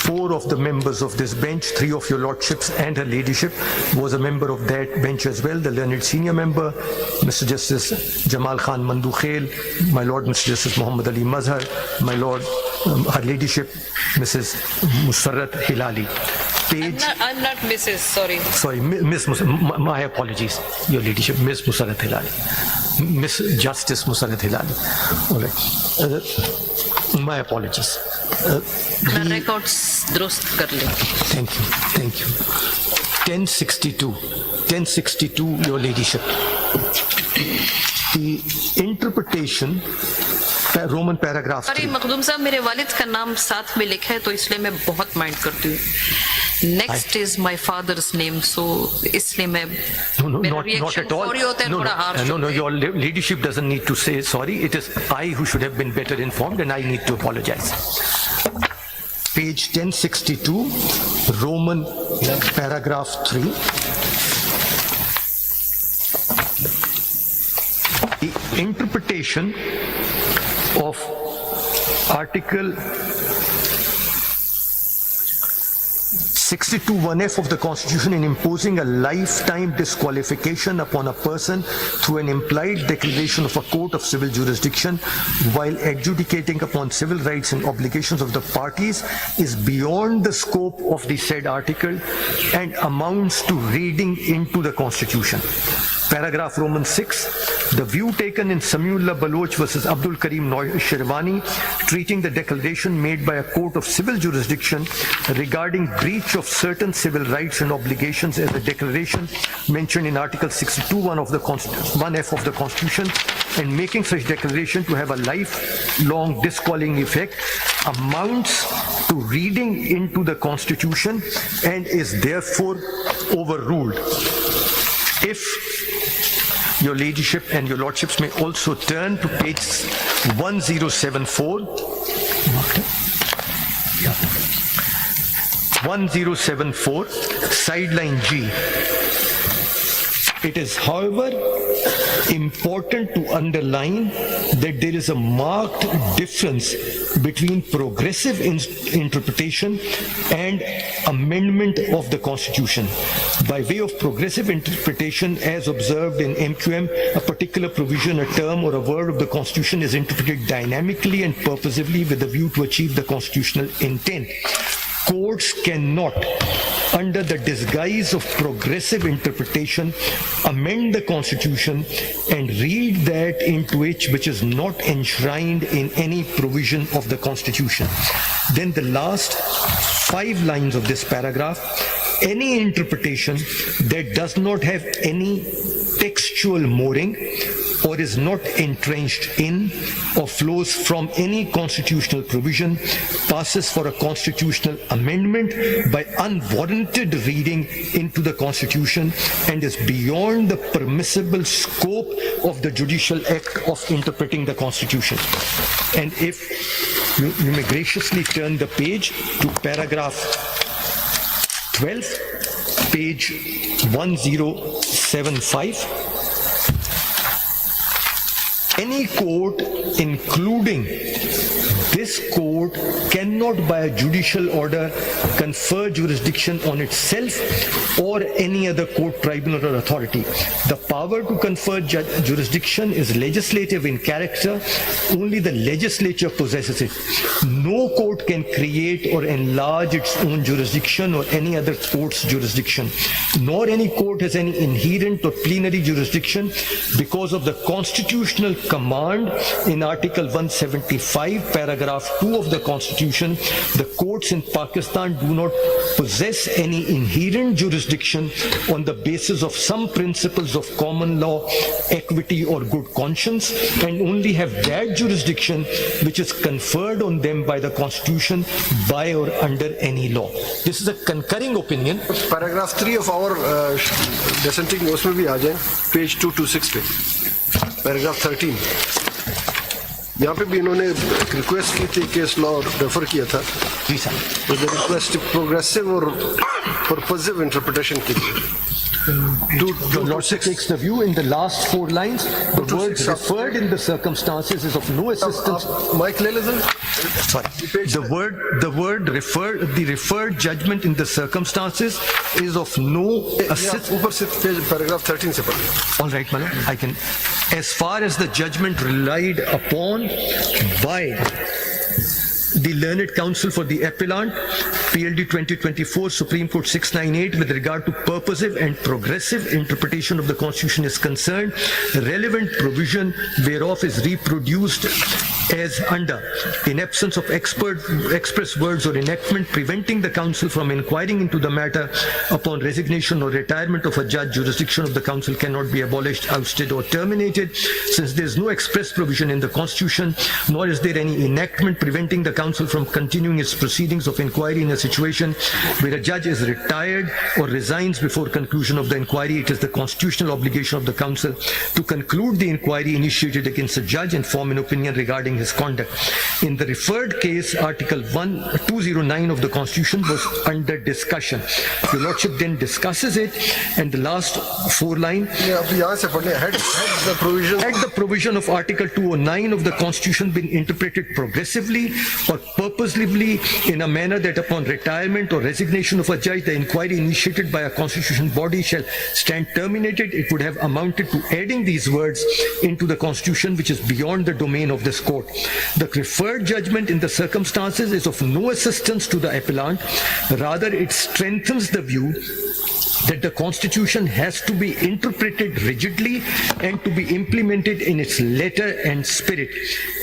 4 of the members of this bench, 3 of your lordships and her ladyship was a member of that bench as well. The learned senior member, Mr. Justice Jamal Khan Mandukhail, my Lord Mr. Justice Muhammad Ali Mazhar, my Lord, her ladyship, Mrs. Musarrat Hilali. I'm not Mrs. Sorry, Miss my apologies, your ladyship, Miss Musarrat Hilali, Miss Justice Musarrat Hilali. All right. My apologies. records दुरुस्त कर ले. Thank you. 1062, your ladyship. The interpretation, Roman paragraph. Sorry Makhdoom साहब, मेरे वालिद का नाम साथ में लिखा है तो इसलिए मैं बहुत माइंड करती हूँ. Next is my father's name, so इसलिए मैं not at all. No, your ladyship doesn't need to say sorry. It is I who should have been better informed and I need to apologize. Page 1062, Roman paragraph 3. The interpretation of Article 62(1)(f) of the Constitution in imposing a lifetime disqualification upon a person through an implied declaration of a court of civil jurisdiction while adjudicating upon civil rights and obligations of the parties is beyond the scope of the said article and amounts to reading into the Constitution. Paragraph Roman 6, the view taken in Samiullah Baloch versus Abdul Karim Sherwani, treating the declaration made by a court of civil jurisdiction regarding breach of certain civil rights and obligations as a declaration mentioned in Article 62(1) of the 1F of the Constitution, and making such declaration to have a lifelong disqualifying effect, amounts to reading into the Constitution and is therefore overruled. If your ladyship and your lordships may also turn to page 1074. 1074, sideline G. It is, however, important to underline that there is a marked difference between progressive interpretation and amendment of the Constitution. By way of progressive interpretation, as observed in MQM, a particular provision, a term, or a word of the Constitution is interpreted dynamically and purposively with a view to achieve the constitutional intent. Courts cannot, under the disguise of progressive interpretation, amend the Constitution and read that into it which is not enshrined in any provision of the Constitution. Then the last 5 lines of this paragraph, any interpretation that does not have any textual mooring or is not entrenched in or flows from any constitutional provision passes for a constitutional amendment by unwarranted reading into the Constitution and is beyond the permissible scope of the judicial act of interpreting the Constitution. And if you may graciously turn the page to paragraph 12, page 1075. Any court, including this court, cannot by a judicial order confer jurisdiction on itself or any other court, tribunal, or authority. The power to confer jurisdiction is legislative in character. Only the legislature possesses it. No court can create or enlarge its own jurisdiction or any other court's jurisdiction, nor any court has any inherent or plenary jurisdiction because of the constitutional command in Article 175, paragraph 2 of the Constitution. The courts in Pakistan do not possess any inherent jurisdiction on the basis of some principles of common law, equity, or good conscience, and only have that jurisdiction which is conferred on them by the Constitution by or under any law. This is a concurring opinion. Paragraph 3 of our dissenting उसमें भी आ जाए, page 226 पे, paragraph 13. यहाँ पे भी इन्होंने request की थी, केस लॉ रेफर किया था, जी सर, रिक्वेस्ट प्रोग्रेसिव और पर्पसिव इंटरप्रिटेशन की थी. Your Lordship takes the view in the last 4 lines, the word referred in the circumstances is of no assistance. Mic ले ले sir. Sorry. The referred judgment in the circumstances is of no assistance. ऊपर से page paragraph 13 से पढ़िए. All right, Manu, I can. As far as the judgment relied upon by the learned counsel for the appellant, PLD 2024, Supreme Court 698, with regard to purposive and progressive interpretation of the Constitution is concerned, relevant provision whereof is reproduced as under, in absence of express words or enactment preventing the council from inquiring into the matter upon resignation or retirement of a judge, jurisdiction of the council cannot be abolished, ousted or terminated. Since there is no express provision in the Constitution, nor is there any enactment preventing the council from continuing its proceedings of inquiry in a situation where a judge is retired or resigns before conclusion of the inquiry, it is the constitutional obligation of the council to conclude the inquiry initiated against a judge and form an opinion regarding his conduct. In the referred case, Article 209 of the Constitution was under discussion. Your Lordship then discusses it, and the last 4 line. अब यहाँ से पढ़ने. Had the provision. Had the provision of Article 209 of the Constitution been interpreted progressively or purposely in a manner that upon retirement or resignation of a judge, the inquiry initiated by a constitutional body shall stand terminated, it would have amounted to adding these words into the Constitution, which is beyond the domain of this court. The referred judgment in the circumstances is of no assistance to the appellant. Rather, it strengthens the view that the Constitution has to be interpreted rigidly and to be implemented in its letter and spirit.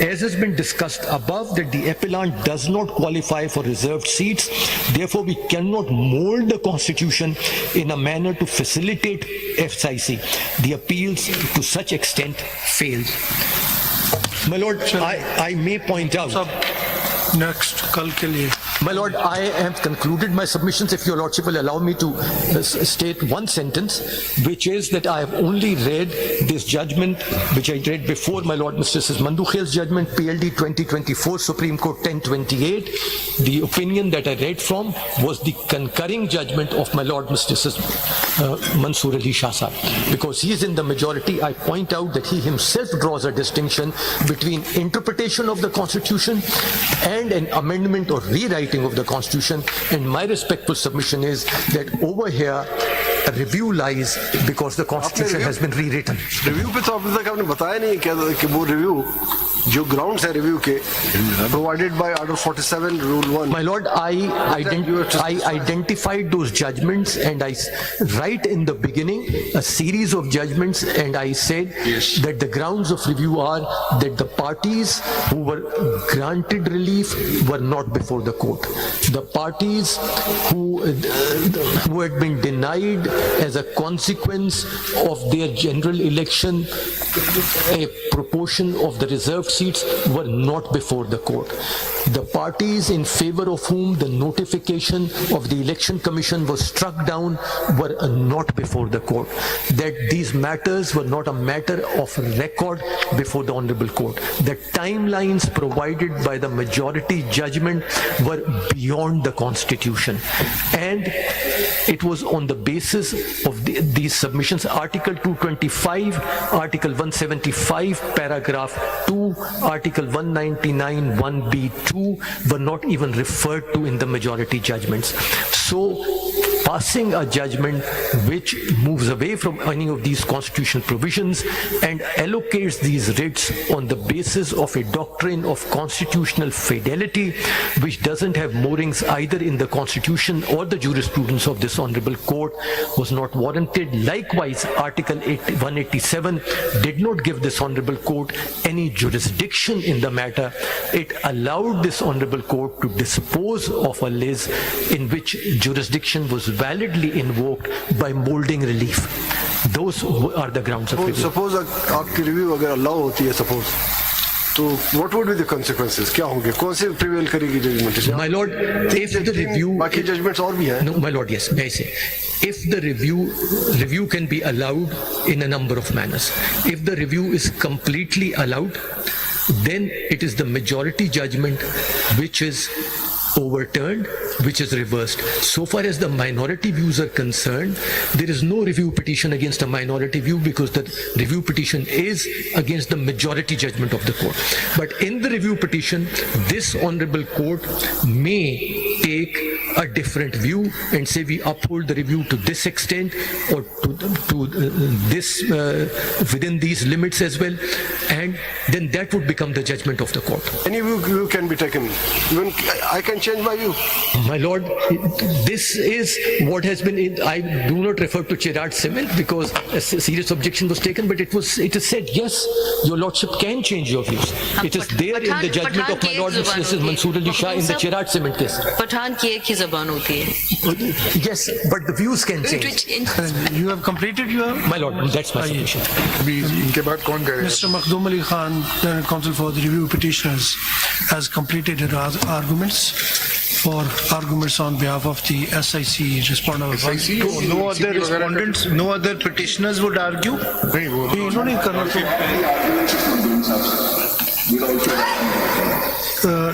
As has been discussed above, that the appellant does not qualify for reserved seats. Therefore, we cannot mold the Constitution in a manner to facilitate FCIC. The appeals to such extent failed. My Lord, I may point out. Next कल के लिए. My Lord, I have concluded my submissions. If Your Lordship will allow me to state one sentence, which is that I have only read this judgment, which I read before my Lord Mr. Mandukhel's judgment, PLD 2024, Supreme Court 1028. The opinion that I read from was the concurring judgment of my Lord Mr. Mansoor Ali Shah Sahib. Because he is in the majority, I point out that he himself draws a distinction between interpretation of the Constitution and an amendment or rewriting of the Constitution, and my respectful submission is that over here a review lies because the Constitution has been rewritten. Review पे तो अभी तक आपने बताया नहीं क्या कि वो रिव्यू जो ग्राउंड्स है रिव्यू के provided by order 47 rule 1. My Lord, I identified those judgments, and I right in the beginning a series of judgments, and I said that the grounds of review are that the parties who were granted relief were not before the court. The parties who had been denied as a consequence of their general election a proportion of the reserved seats were not before the court. The parties in favor of whom the notification of the Election Commission was struck down were not before the court. That these matters were not a matter of record before the Honorable Court. The timelines provided by the majority judgment were beyond the Constitution. And it was on the basis of these submissions, Article 225, Article 175, Paragraph 2, Article 199, 1B2 were not even referred to in the majority judgments. So, passing a judgment which moves away from any of these constitutional provisions and allocates these writs on the basis of a doctrine of constitutional fidelity, which doesn't have moorings either in the Constitution or the jurisprudence of this Honorable Court, was not warranted. Likewise, Article 187 did not give this Honorable Court any jurisdiction in the matter. It allowed this Honorable Court to dispose of a lis in which jurisdiction was validly invoked by molding relief. Those are the grounds of review. Suppose आपकी review अगर allow होती है suppose, तो what would be the consequences? क्या होंगे? कौन से prevail करेगी judgment? My Lord, if the review, बाकी judgments और भी हैं. no, my Lord, yes, may I say, if the review can be allowed in a number of manners. If the review is completely allowed, then it is the majority judgment which is over overturned, which is reversed. So far as the minority views are concerned, there is no review petition against a minority view because the review petition is against the majority judgment of the court. But in the review petition, this honorable court may take a different view and say we uphold the review to this extent or to this within these limits as well, and then that would become the judgment of the court. Any view can be taken. Even I can change my view. My lord, this is what has been. I do not refer to Chirag Cement because a serious objection was taken, but it is said yes, your lordship can change your views. It is there in the judgment of my lord Mrs. Mansoor Ali Shah in the Chirag Cement case. Pathan की एक ही जबान होती है. Yes, but the views can change. You have completed your. My lord, that's my submission. अभी इनके बाद कौन करेगा? Mr. Makhdoom Ali Khan, the counsel for the review petitioners, has completed her arguments on behalf of the SIC respondent. SIC? No other respondents, no other petitioners would argue? नहीं वो इन्होंने करना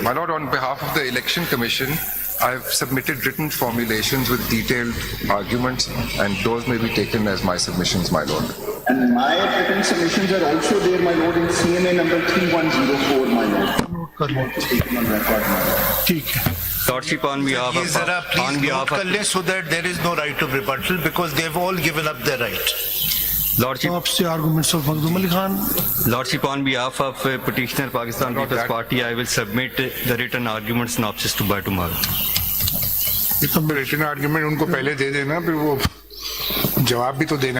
My lord, on behalf of the Election Commission, I have submitted written formulations with detailed arguments, and those may be taken as my submissions, my lord. And my written submissions are also there, my lord, in CMA number 3104, my lord. Taken on record, my lord. ठीक है. Lordship, on behalf ये जरा of please note कर लें so that there is no right of rebuttal because they've all given up their right. Lordship, आपसे arguments of Makhdoom Ali Khan. Lordship, on behalf of petitioner Pakistan People's Party, I will submit the written argument synopsis to by tomorrow. Written argument उनको पहले दे देना, फिर वो जवाब भी तो देना.